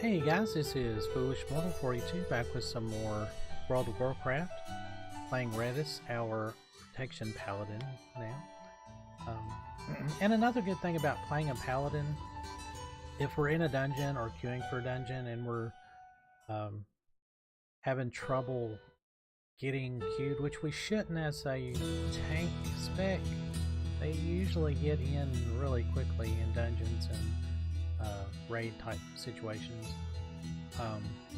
Hey guys, this is Foolish Mortal 42 back with some more World of Warcraft, playing Redis, our protection paladin now. And another good thing about playing a paladin, if we're in a dungeon or queuing for a dungeon and we're having trouble getting queued, which we shouldn't as a tank spec, they usually get in really quickly in dungeons and raid type situations.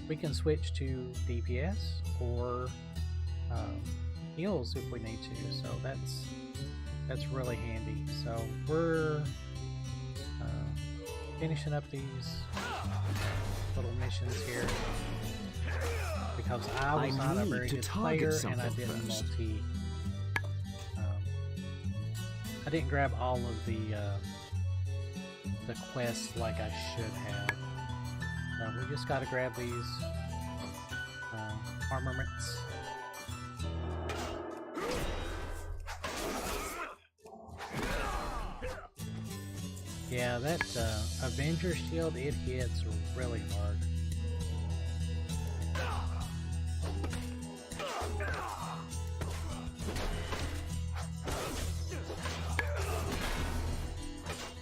We can switch to DPS or heals if we need to, so that's really handy. So we're finishing up these little missions here because I was not a very good player and I didn't multi. I didn't grab all of the quests like I should have. We just gotta grab these armaments. Yeah, that Avenger shield, it hits really hard.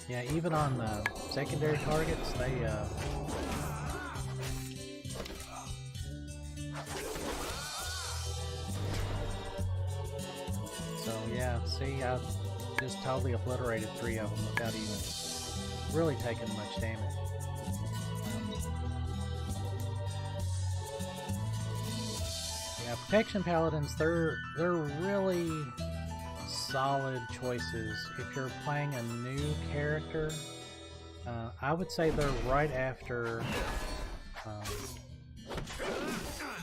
Yeah, even on secondary targets, they so yeah, see, I just totally obliterated 3 of them without even really taking much damage. Yeah, protection paladins, they're really solid choices if you're playing a new character. I would say they're right after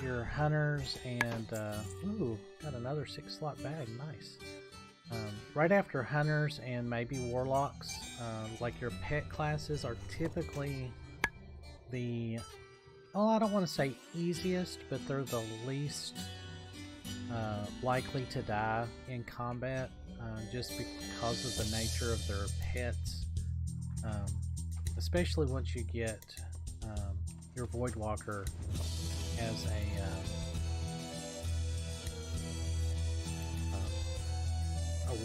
your hunters and ooh, got another 6-slot bag, nice. Right after hunters and maybe warlocks, like your pet classes are typically the, well, I don't want to say easiest, but they're the least likely to die in combat, just because of the nature of their pets, especially once you get your Voidwalker as a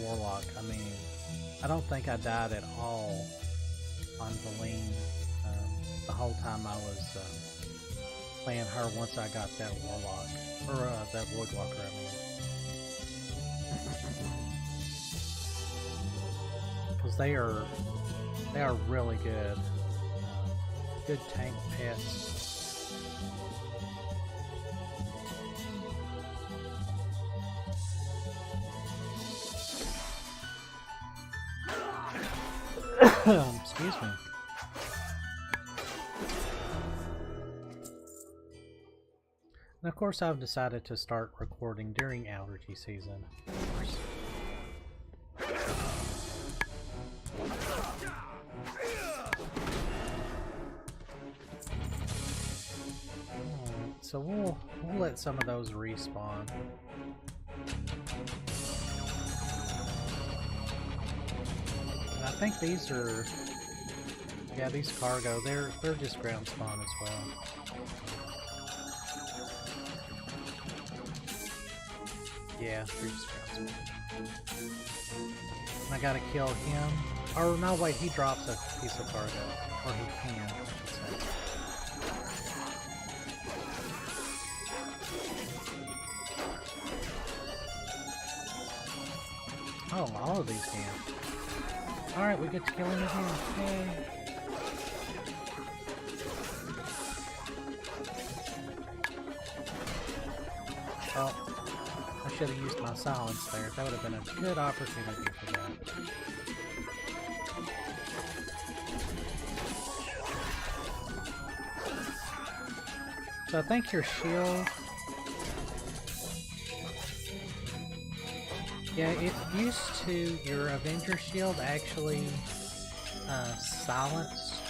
warlock. I mean, I don't think I died at all on Valine the whole time I was playing her once I got that warlock, or that Voidwalker, I mean. Because they are really good, good tank pets. Excuse me. And of course, I've decided to start recording during allergy season. Of course. So we'll let some of those respawn. And I think these are, yeah, these cargo, they're just ground spawn as well. Yeah, they're just ground spawn. And I gotta kill him. Or no, wait, he drops a piece of cargo. Or he can, I should say. Oh, all of these can. Alright, we get to kill him again. Yay. Oh, I should have used my silence there. That would have been a good opportunity for that. So I think your shield... Yeah, it used to, your Avenger shield actually silenced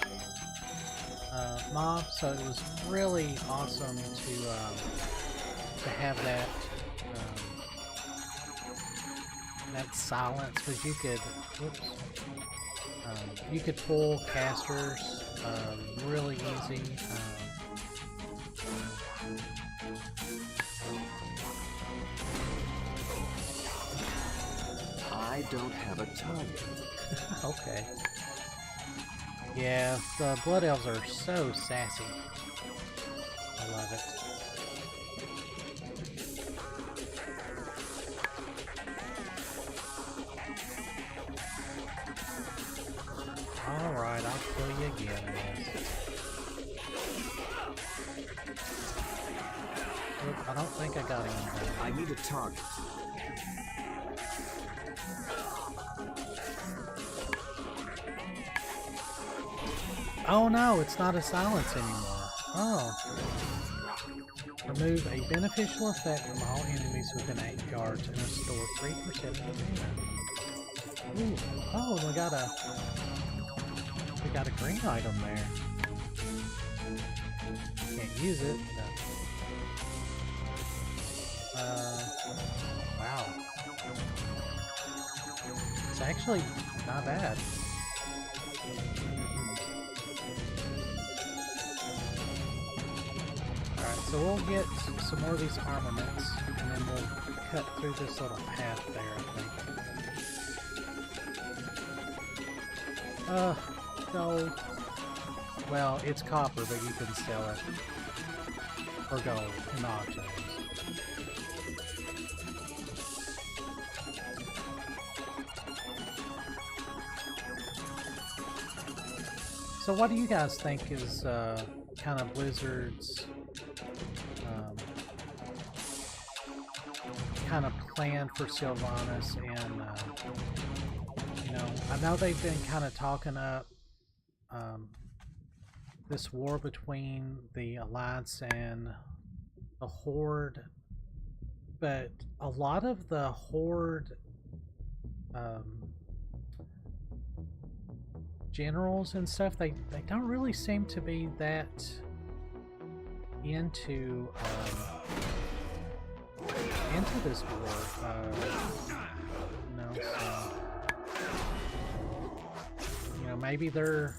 mobs, so it was really awesome to have that that silence, because you could, whoops, you could pull casters really easy. I don't have a target. Okay. Yeah, the Blood Elves are so sassy. I love it. Alright, I'll kill you again, yes. Look, I don't think I got him. I need a target. Oh no, it's not a silence anymore. Oh. Remove a beneficial effect from all enemies within 8 yards and restore 3% of mana. Ooh. Oh, we got a green item there. Can't use it. Wow. It's actually not bad. Alright, so we'll get some more of these armaments, and then we'll cut through this little path there, I think. Gold. Well, it's copper, but you can sell it for gold in auctions. So what do you guys think is kind of Blizzard's kind of plan for Sylvanas? And you know, I know they've been kind of talking up this war between the Alliance and the Horde, but a lot of the Horde generals and stuff, they don't really seem to be that into this war. You know, so you know, maybe they're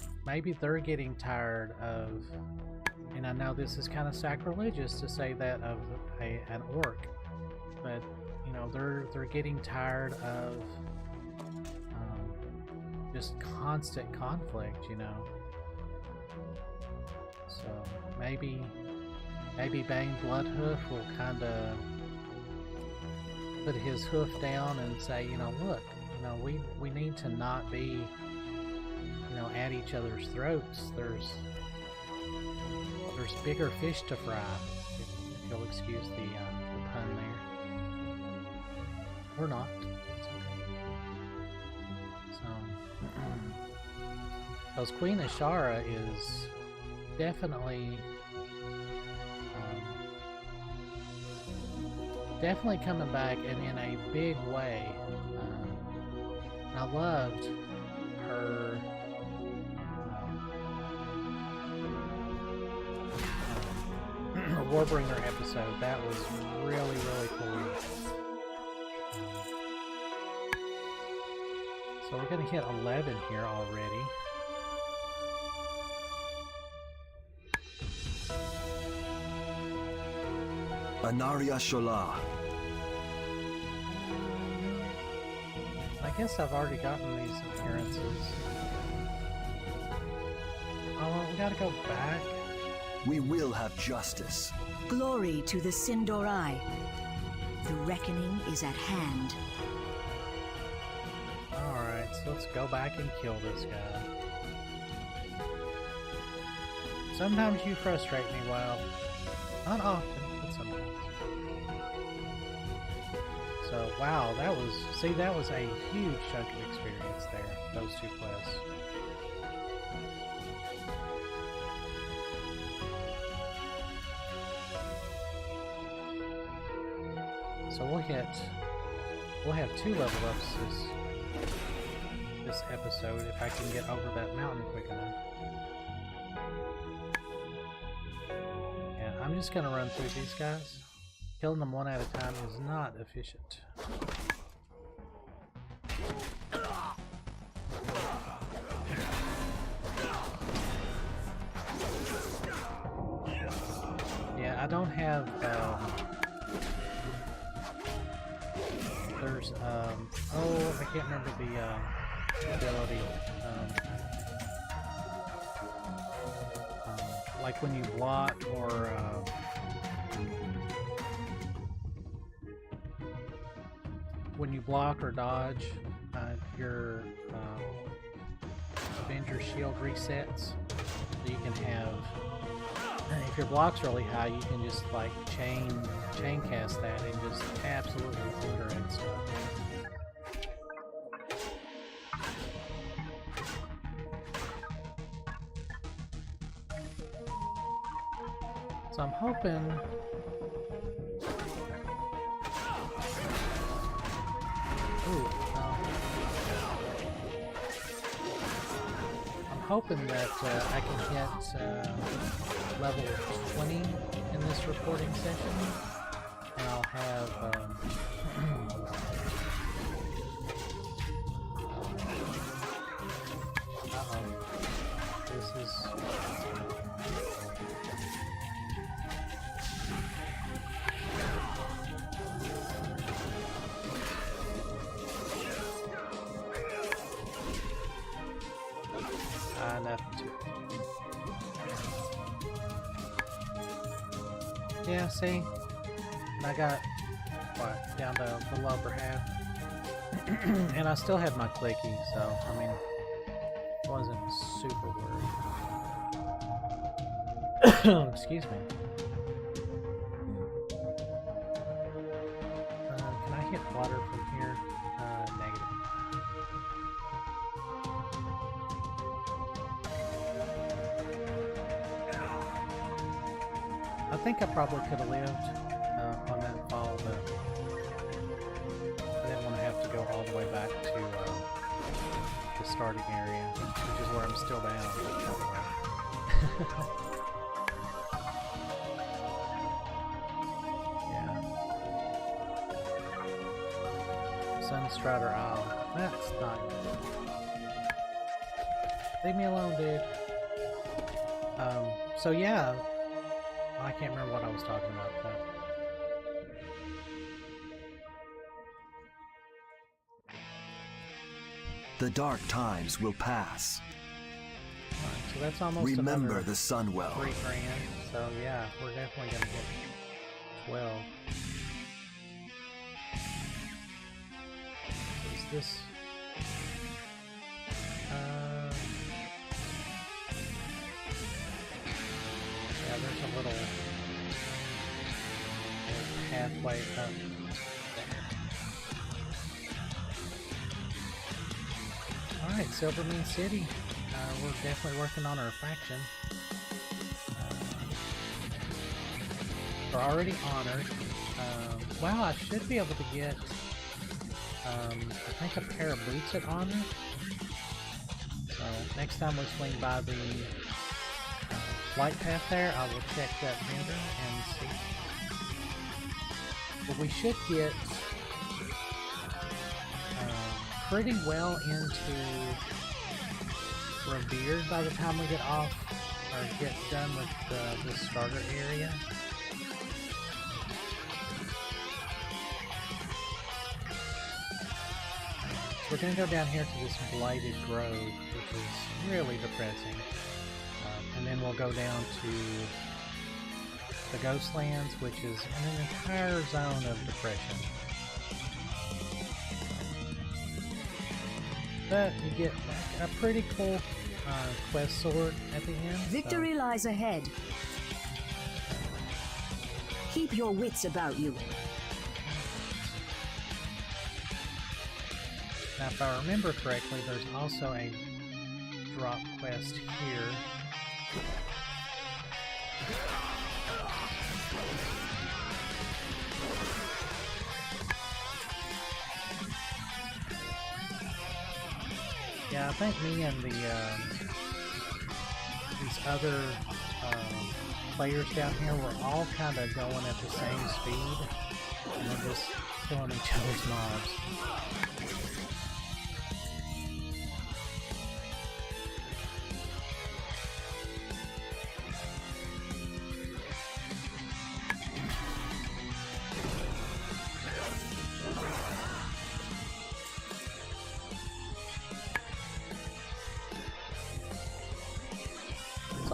getting tired of, and I know this is kind of sacrilegious to say that of an orc, but you know, they're getting tired of just constant conflict, you know. So maybe Bane Bloodhoof will kind of put his hoof down and say, you know, look, you know, we need to not be, you know, at each other's throats. There's bigger fish to fry, if you'll excuse the pun there. Or not. Because Queen Ashara is definitely coming back, and in a big way. I loved her Warbringer episode. That was really, really cool. So we're going to hit 11 here already. Anaria Shola. I guess I've already gotten these appearances. Oh, we gotta go back. We will have justice. Glory to the Sindorai. The reckoning is at hand. Alright, so let's go back and kill this guy. Sometimes you frustrate me, Wild. Not often, but sometimes. So, wow, that was a huge chunk of experience there, those two quests. So we'll have 2 level ups this episode if I can get over that mountain quick enough. Yeah, I'm just gonna run through these guys. Killing them one at a time is not efficient. I don't have, there's, oh, I can't remember the, ability, like when you block or, when you block or dodge, your, Avenger shield resets, so you can have, if your block's really high, you can just like chain cast that and just absolutely obliterate stuff. So I'm hoping hoping that I can hit level 20 in this recording session, and I'll have this is yeah, see? And I got, what, down to the upper half. And I still had my clicky, so, I mean, wasn't super worried. Excuse me. Can I hit water from here? Negative. I think I probably could have lived on that fall, but I didn't want to have to go all the way back to the starting area, which is where I'm still down, by the way. Yeah. Sunstrider Isle. That's not good. Leave me alone, dude. So yeah. I can't remember what I was talking about, but... The dark times will pass. Alright, so that's almost Remember the Sunwell. $3 grand, so yeah, we're definitely gonna get 12. What is this? Yeah, there's a little pathway up. Alright, Silvermoon City. We're definitely working on our faction. We're already honored. Wow, I should be able to get, I think, a pair of boots at honor. So, next time we swing by the flight path there, I will check that vendor and see. But we should get pretty well into Revered by the time we get off or get done with this starter area. So we're going to go down here to this blighted grove, which is really depressing. And then we'll go down to the Ghostlands, which is an entire zone of depression. But you get a pretty cool quest sword at the end. Victory lies ahead. Keep your wits about you. Now, if I remember correctly, there's also a drop quest here. Yeah, I think me and the these other players down here were all kind of going at the same speed, and we're just killing each other's mobs.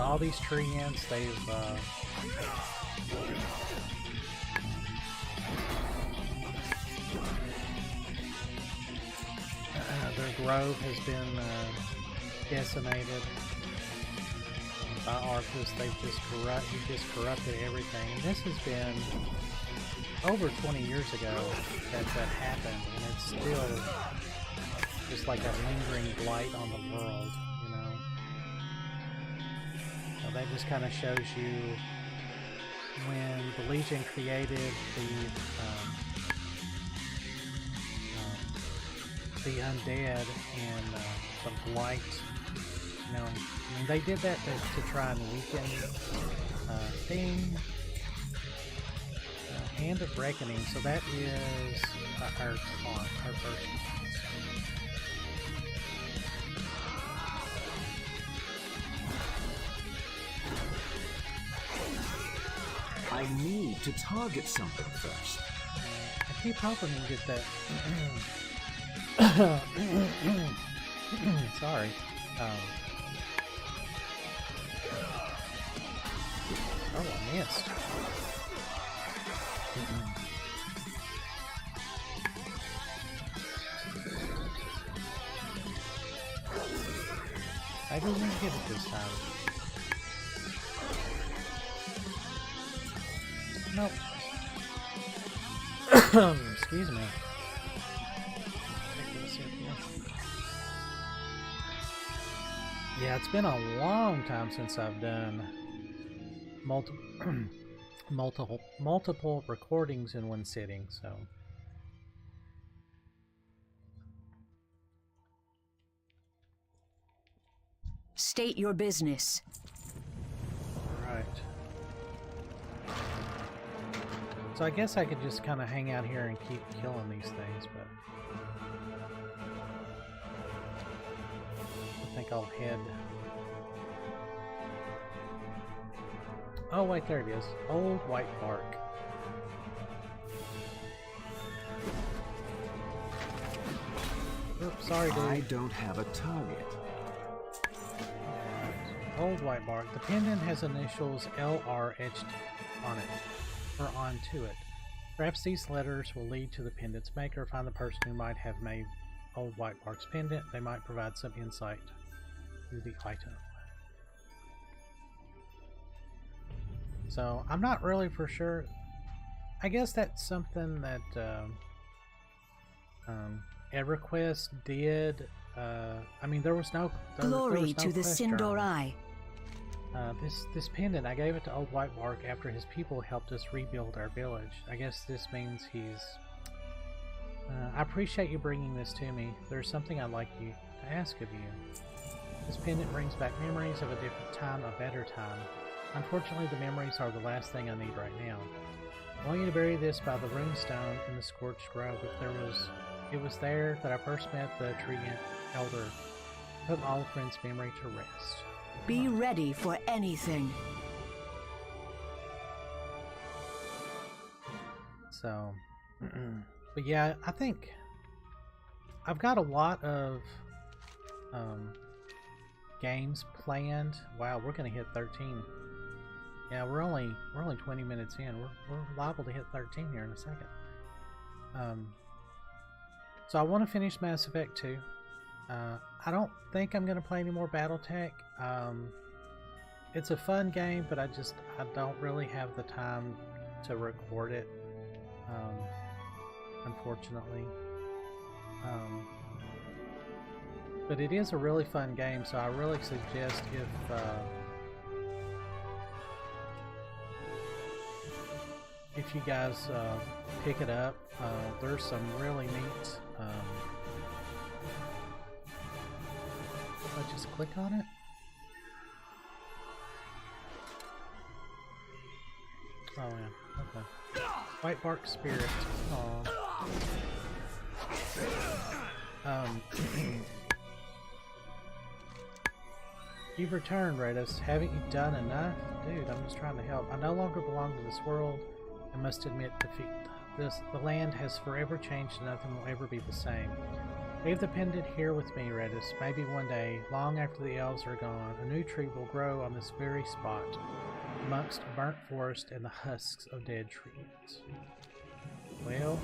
So all these treants, they've their grove has been decimated by Arthas. They've just corrupted everything. And this has been over 20 years ago that happened, and it's still just like a lingering blight on the world, you know. So that just kind of shows you when the Legion created the undead and the blight. You know, I mean, they did that to try and weaken thing. Hand of Reckoning, so that is our taunt, our first taunt. I need to target something first. I keep hoping we get that. Sorry. Oh, I missed. I didn't get it this time. Nope. Excuse me. Yeah, it's been a long time since I've done multiple recordings in one sitting, so. State your business. Right. So I guess I could just kind of hang out here and keep killing these things, but I think I'll head. Oh wait, there it is. Old white bark. Oops, sorry, dude. I don't have a target. Old white bark. The pendant has initials LR etched on it, or onto it. Perhaps these letters will lead to the pendant's maker. Find the person who might have made old white bark's pendant. They might provide some insight to the item. So I'm not really for sure. I guess that's something that EverQuest did. I mean, there was no Glory to the quest Sindor journal. Eye. This pendant, I gave it to Old White Bark after his people helped us rebuild our village. I guess this means he's... I appreciate you bringing this to me. There's something I'd like you to ask of you. This pendant brings back memories of a different time, a better time. Unfortunately, the memories are the last thing I need right now. I want you to bury this by the runestone in the scorched grove. It was there that I first met the treant elder. Put all friends' memory to rest. Be ready for anything. So, but yeah, I think I've got a lot of games planned. Wow, we're gonna hit 13. Yeah, we're only 20 minutes in. We're liable to hit 13 here in a second. So I want to finish Mass Effect 2. I don't think I'm gonna play any more BattleTech. It's a fun game, but I don't really have the time to record it. Unfortunately. But it is a really fun game, so I really suggest if you guys pick it up. There's some really neat. I just click on it. Oh yeah, okay. White Bark Spirit. Aww. You've returned, Radus. Haven't you done enough? Dude, I'm just trying to help. I no longer belong to this world. I must admit defeat. The land has forever changed and nothing will ever be the same. Leave the pendant here with me, Redis. Maybe one day, long after the elves are gone, a new tree will grow on this very spot, amongst a burnt forest and the husks of dead trees. Well,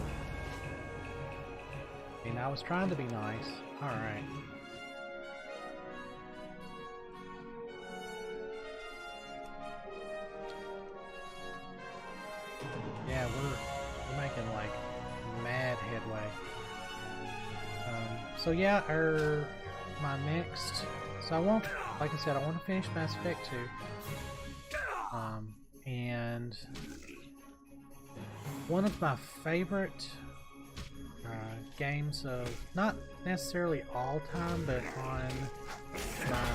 I mean, I was trying to be nice. Alright. Yeah, we're making like mad headway. So yeah, my next, so I want, like I said, I want to finish Mass Effect 2. And one of my favorite games of, not necessarily all time, but on my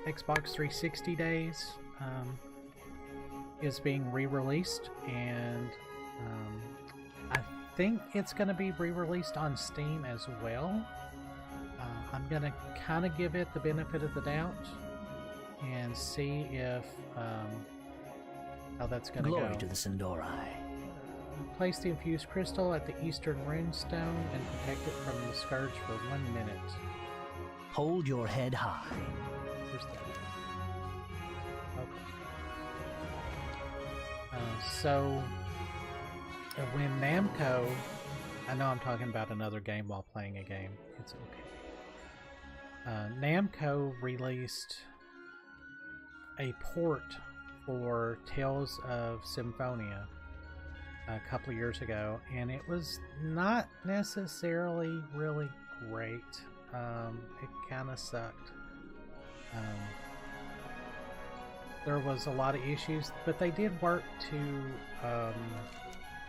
Xbox 360 days, is being re-released, and I think it's going to be re-released on Steam as well. I'm going to kind of give it the benefit of the doubt and see if how that's going to go. Glory to the Sindorai. Place the infused crystal at the eastern runestone and protect it from the scourge for 1 minute. Hold your head high. Where's that? Okay. So when Namco, I know I'm talking about another game while playing a game. It's okay. Namco released a port for Tales of Symphonia a couple of years ago, and it was not necessarily really great. It kind of sucked. There was a lot of issues, but they did work to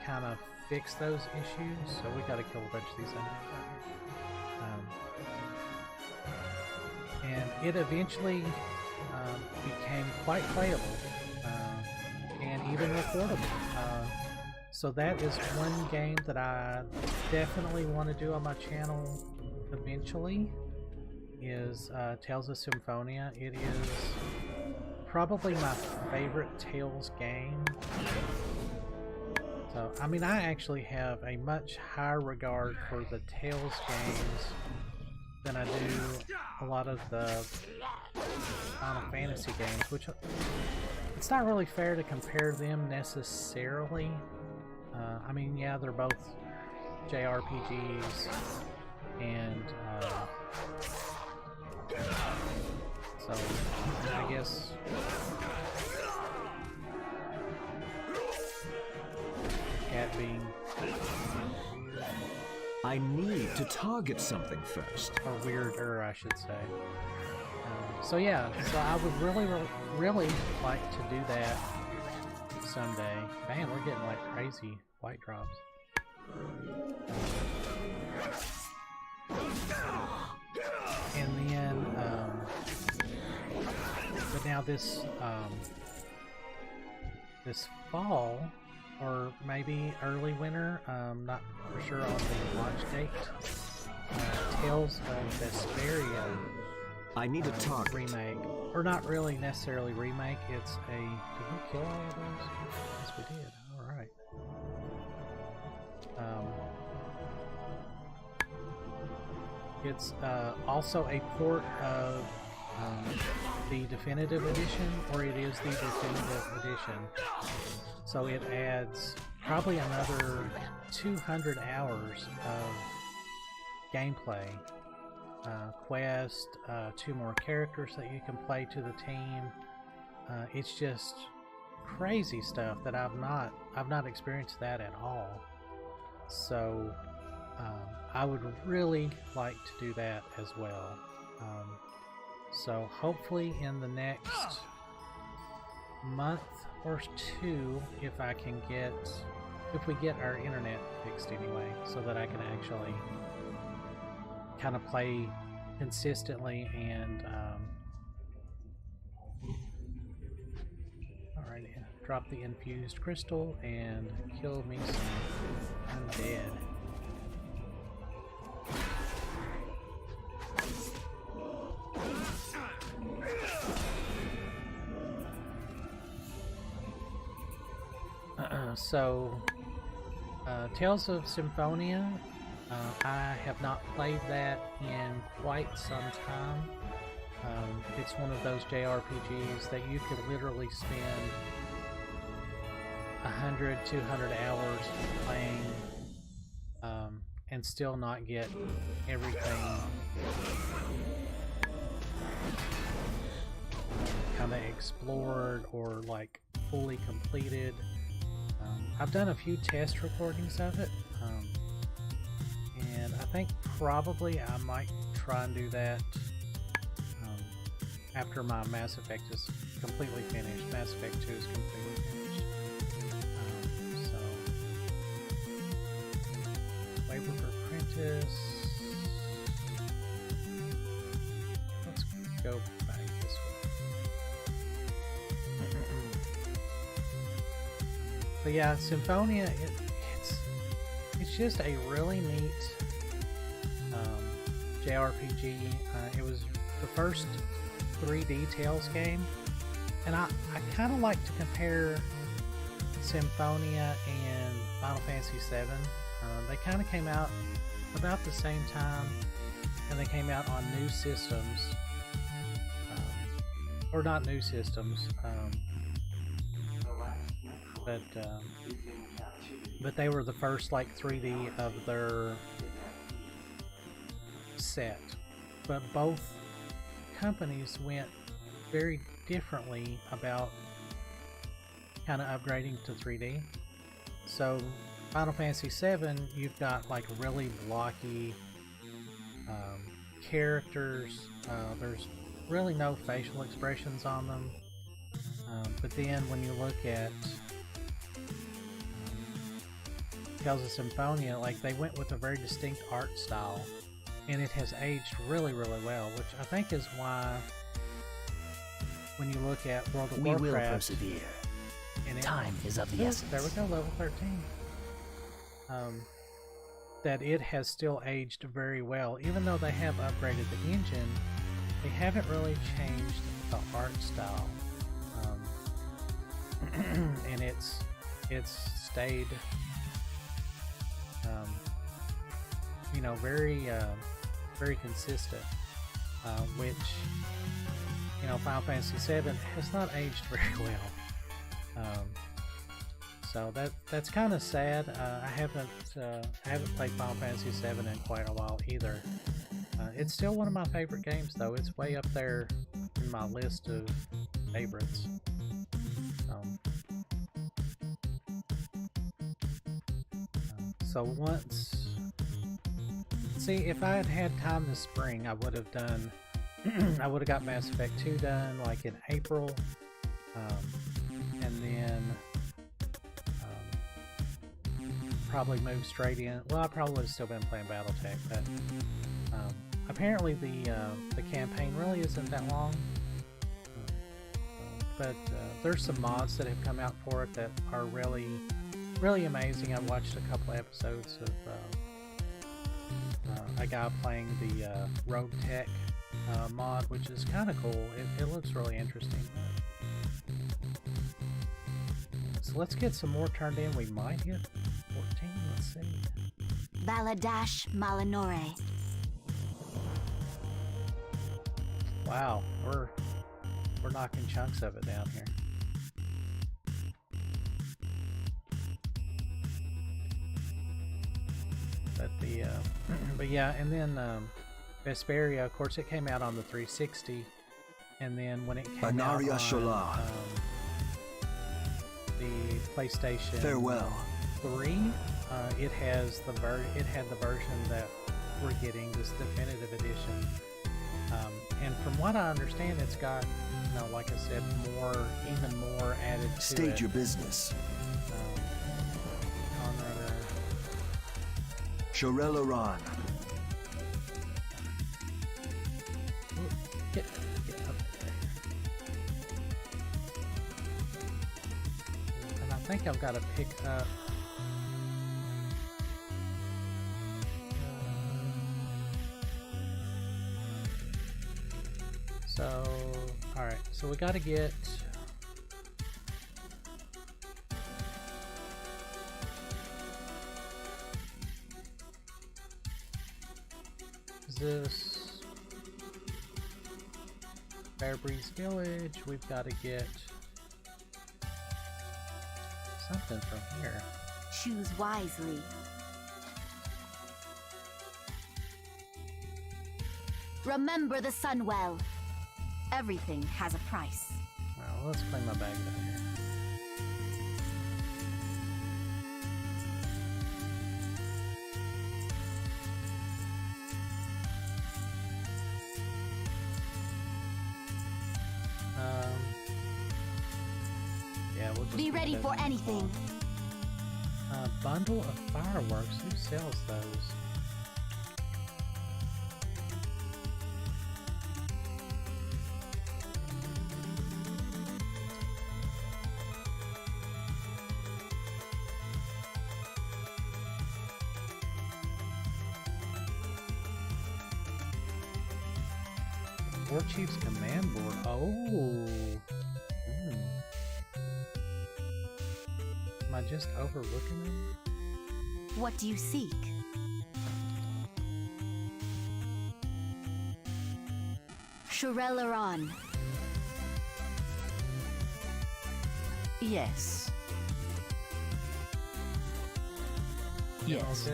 kind of fix those issues. So we got to kill a bunch of these enemies. And it eventually became quite playable and even recordable. So that is one game that I definitely want to do on my channel eventually, is Tales of Symphonia. It is probably my favorite Tales game. So, I mean, I actually have a much higher regard for the Tales games than I do a lot of the Final Fantasy games, which it's not really fair to compare them necessarily. I mean, yeah, they're both JRPGs, and so I guess cat being, I need to target something first. or weirder, I should say. So yeah, so I would really like to do that someday. Man, we're getting like crazy white drops. And then, but now this this fall, or maybe early winter, not for sure on the launch date, Tales of Vesperia I need a target. remake, or not really necessarily remake, it's a, did we kill all of those? Yes, we did. Alright. It's also a port of the Definitive Edition, or it is the Definitive Edition. So it adds probably another 200 hours of gameplay. Quest, 2 more characters that you can play to the team. It's just crazy stuff that I've not experienced that at all. So I would really like to do that as well. So hopefully in the next month or 2, if we get our internet fixed anyway, so that I can actually kind of play consistently. And alright, drop the infused crystal and kill me some undead. Tales of Symphonia, I have not played that in quite some time. It's one of those JRPGs that you could literally spend 100, 200 hours playing and still not get everything kind of explored or like fully completed. I've done a few test recordings of it, and I think probably I might try and do that after my Mass Effect is completely finished. Mass Effect 2 is completely finished. Labor Apprentice. Let's go back this way. But yeah, Symphonia, it's just a really neat JRPG. It was the first 3D Tales game, and I kind of like to compare Symphonia and Final Fantasy VII. They kind of came out about the same time, and they came out on new systems, or not new systems, but they were the first like 3D of their set. But both companies went very differently about kind of upgrading to 3D. So Final Fantasy VII, you've got like really blocky characters. There's really no facial expressions on them. But then when you look at Tales of Symphonia, like they went with a very distinct art style, and it has aged really, really well, which I think is why when you look at World of Warcraft, we will persevere. And Time is of the essence. There we go, level 13. That it has still aged very well. Even though they have upgraded the engine, they haven't really changed the art style. And it's stayed, you know, very consistent, which, you know, Final Fantasy VII has not aged very well. So that's kind of sad. I haven't played Final Fantasy VII in quite a while either. It's still one of my favorite games, though. It's way up there in my list of favorites. So once, see, if I had had time this spring, I would have done. I would have got Mass Effect 2 done like in April, and then probably move straight in. Well, I probably would have still been playing BattleTech, but apparently the campaign really isn't that long. But there's some mods that have come out for it that are really, really amazing. I've watched a couple episodes of a guy playing the Rogue Tech mod, which is kind of cool. It looks really interesting. So let's get some more turned in. We might hit 14. Let's see. Baladash Malinore. Wow, we're knocking chunks of it down here. But yeah, and then Vesperia, of course, it came out on the 360, and then when it came out on the PlayStation Farewell. 3, it had the version that we're getting, this definitive edition. And from what I understand, it's got, you know, like I said, even more added to it. State your business. Shorel-Aran. Get up there. And I think I've got to pick up. So, alright, so we got to get. is this? Fairbreeze Village. We've got to get something from here. Choose wisely. Remember the sun well. Everything has a price. Well, let's claim my bag down here. Yeah, we'll just Be keep ready those for in the anything. vault. Bundle of fireworks. Who sells those? War Chief's command board. Oh. Am I just overlooking them? What do you seek? Shurelaran. Yes. Yes.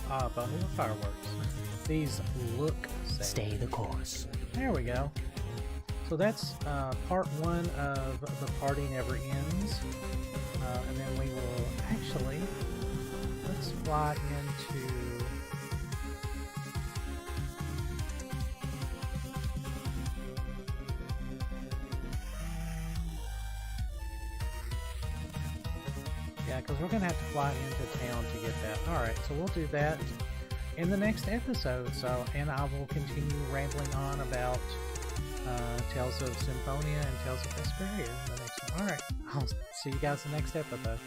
Bundle of fireworks. These look safe. Stay the course. There we go. So that's part one of The Party Never Ends. And then we will actually, let's fly into, yeah, because we're going to have to fly into town to get that. Alright, so we'll do that in the next episode. So, and I will continue rambling on about Tales of Symphonia and Tales of Vesperia in the next one. Alright, I'll see you guys in the next episode.